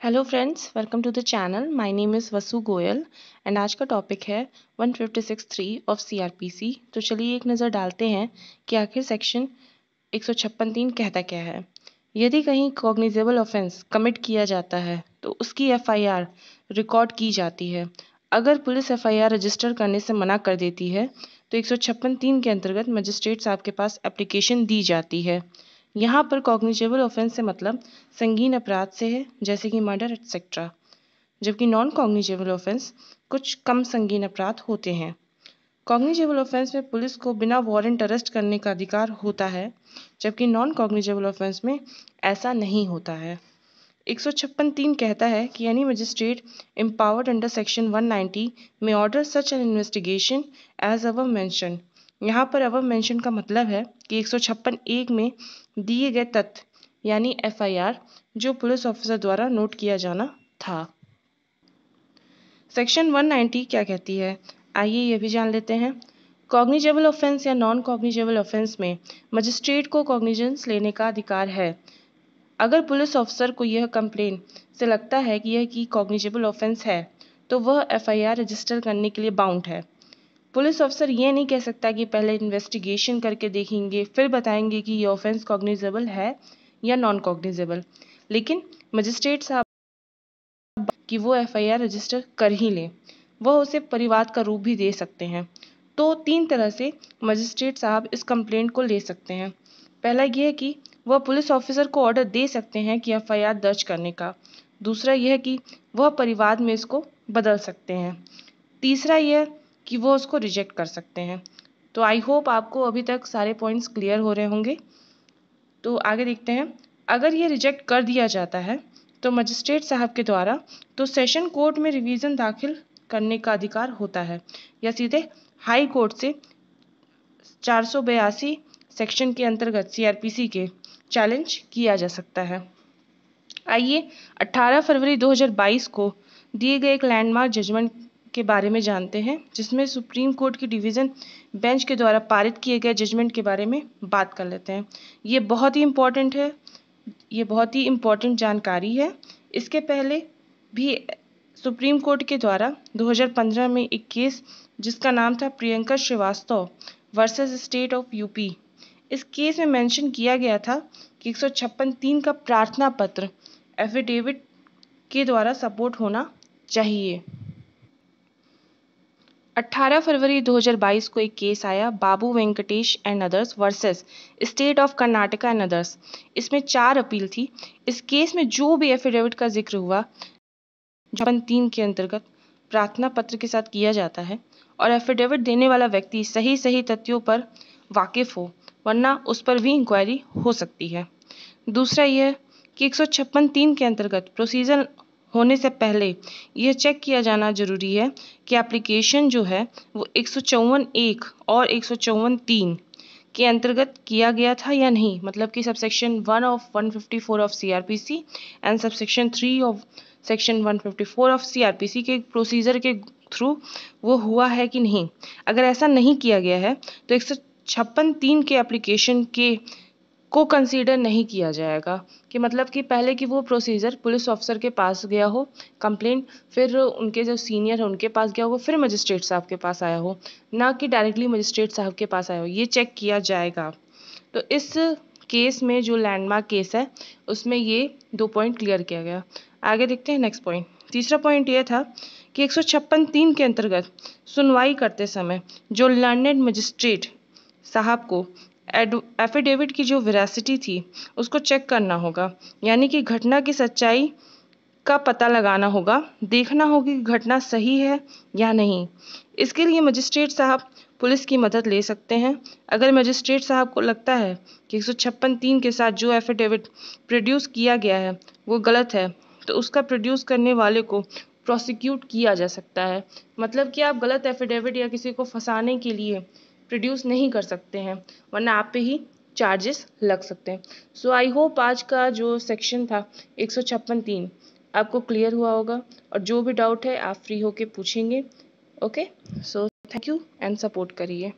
Hello friends, welcome to the channel. My name is Vasu Goyal and आज का topic है 156(3) of CrPC. तो चलिए एक नज़र डालते हैं कि आखिर सेक्शन 156(3) कहता क्या है। यदि कहीं कॉग्निजेबल ऑफेंस कमिट किया जाता है तो उसकी एफआईआर रिकॉर्ड की जाती है। अगर पुलिस एफआईआर रजिस्टर करने से मना कर देती है तो 156(3) के अंतर्गत मजिस्ट्रेट साहब के पास एप्लीकेशन दी जाती है। यहाँ पर कॉग्निजेबल ऑफेंस से मतलब संगीन अपराध से है, जैसे कि मर्डर एटसेट्रा, जबकि नॉन कॉग्निजेबल ऑफेंस कुछ कम संगीन अपराध होते हैं। कॉग्निजेबल ऑफेंस में पुलिस को बिना वारंट अरेस्ट करने का अधिकार होता है, जबकि नॉन कॉग्निजेबल ऑफेंस में ऐसा नहीं होता है। 156(3) कहता है कि any magistrate empowered under section 190 में order such an investigation as above mention. यहाँ पर अबव मेंशन का मतलब है कि 156(1) में दिए गए तथ्य यानी एफआईआर जो पुलिस ऑफिसर द्वारा नोट किया जाना था। सेक्शन 190 क्या कहती है, आइए ये भी जान लेते हैं। कॉग्निजेबल ऑफेंस या नॉन कॉग्निजेबल ऑफेंस में मजिस्ट्रेट को कॉग्निजेंस लेने का अधिकार है। अगर पुलिस ऑफिसर को यह कंप्लेन से लगता है कि यह की कॉग्निजेबल ऑफेंस है तो वह एफआईआर रजिस्टर करने के लिए बाउंड है। पुलिस ऑफिसर ये नहीं कह सकता कि पहले इन्वेस्टिगेशन करके देखेंगे फिर बताएंगे कि ये ऑफेंस कॉग्निजेबल है या नॉन कॉग्निजेबल, लेकिन मजिस्ट्रेट साहब कि वो एफआईआर रजिस्टर कर ही ले, वह उसे परिवाद का रूप भी दे सकते हैं। तो 3 तरह से मजिस्ट्रेट साहब इस कंप्लेंट को ले सकते हैं। पहला यह है कि वह पुलिस ऑफिसर को ऑर्डर दे सकते हैं कि एफआईआर दर्ज करने का। दूसरा यह कि वह परिवाद में इसको बदल सकते हैं। तीसरा यह कि वो उसको रिजेक्ट कर सकते हैं। तो आई होप आपको अभी तक सारे पॉइंट्स क्लियर हो रहे होंगे। तो आगे देखते हैं। अगर ये रिजेक्ट कर दिया जाता है तो मजिस्ट्रेट साहब के द्वारा तो सेशन कोर्ट में रिवीजन दाखिल करने का अधिकार होता है या सीधे हाई कोर्ट से 482 सेक्शन के अंतर्गत सीआरपीसी के चैलेंज किया जा सकता है। आइए 18 फरवरी 2022 को दिए गए एक लैंडमार्क जजमेंट के बारे में जानते हैं, जिसमें सुप्रीम कोर्ट की डिवीज़न बेंच के द्वारा पारित किए गए जजमेंट के बारे में बात कर लेते हैं। ये बहुत ही इम्पोर्टेंट है, ये बहुत ही इम्पोर्टेंट जानकारी है। इसके पहले भी सुप्रीम कोर्ट के द्वारा 2015 में एक केस जिसका नाम था Priyanka Srivastava versus state of UP, इस केस में मेंशन किया गया था कि 156(3) का प्रार्थना पत्र एफिडेविट के द्वारा सपोर्ट होना चाहिए। 18 फरवरी 2022 को एक केस आया Babu Venkatesh and others versus state of Karnataka and others. इसमें 4 अपील थी। इस केस में जो भी एफिडेविट का जिक्र हुआ 3 के अंतर्गत प्रार्थना पत्र के साथ किया जाता है और एफिडेविट देने वाला व्यक्ति सही तथ्यों पर वाकिफ हो, वरना उस पर भी इंक्वायरी हो सकती है। दूसरा यह कि 156(3) के अंतर्गत प्रोसीजर होने से पहले यह चेक किया जाना जरूरी है कि एप्लीकेशन जो है वो 154(1) और 154(3) के अंतर्गत किया गया था या नहीं, मतलब कि subsection 1 of 154 of CrPC and subsection 3 of section 154 of CrPC के प्रोसीजर के थ्रू वो हुआ है कि नहीं। अगर ऐसा नहीं किया गया है तो 156(3) के एप्लीकेशन के को कंसीडर नहीं किया जाएगा, कि मतलब कि पहले कि वो प्रोसीजर पुलिस ऑफिसर के पास गया हो कंप्लेंट, फिर उनके जो सीनियर है उनके पास गया हो, फिर मजिस्ट्रेट साहब के पास आया हो, ना कि डायरेक्टली मजिस्ट्रेट साहब के पास आया हो, ये चेक किया जाएगा। तो इस केस में जो लैंडमार्क केस है उसमें ये 2 पॉइंट क्लियर किया गया। आगे देखते हैं नेक्स्ट पॉइंट। तीसरा पॉइंट ये था कि 156(3) के अंतर्गत सुनवाई करते समय जो लर्नेड मजिस्ट्रेट साहब को एफिडेविट की जो वेरासिटी थी उसको चेक करना होगा, यानी कि घटना की सच्चाई का पता लगाना होगा, देखना होगा कि घटना सही है या नहीं। इसके लिए मजिस्ट्रेट साहब पुलिस की मदद ले सकते हैं। अगर मजिस्ट्रेट साहब को लगता है कि 156(3) के साथ जो एफिडेविट प्रोड्यूस किया गया है वो गलत है तो उसका प्रोड्यूस करने वाले को प्रोसिक्यूट किया जा सकता है। मतलब कि आप गलत एफिडेविट या किसी को फंसाने के लिए प्रोड्यूस नहीं कर सकते हैं, वरना आप पे ही चार्जेस लग सकते हैं। सो आई होप आज का जो सेक्शन था 156(3) आपको क्लियर हुआ होगा, और जो भी डाउट है आप फ्री होके पूछेंगे। Okay, so thank you and support करिए।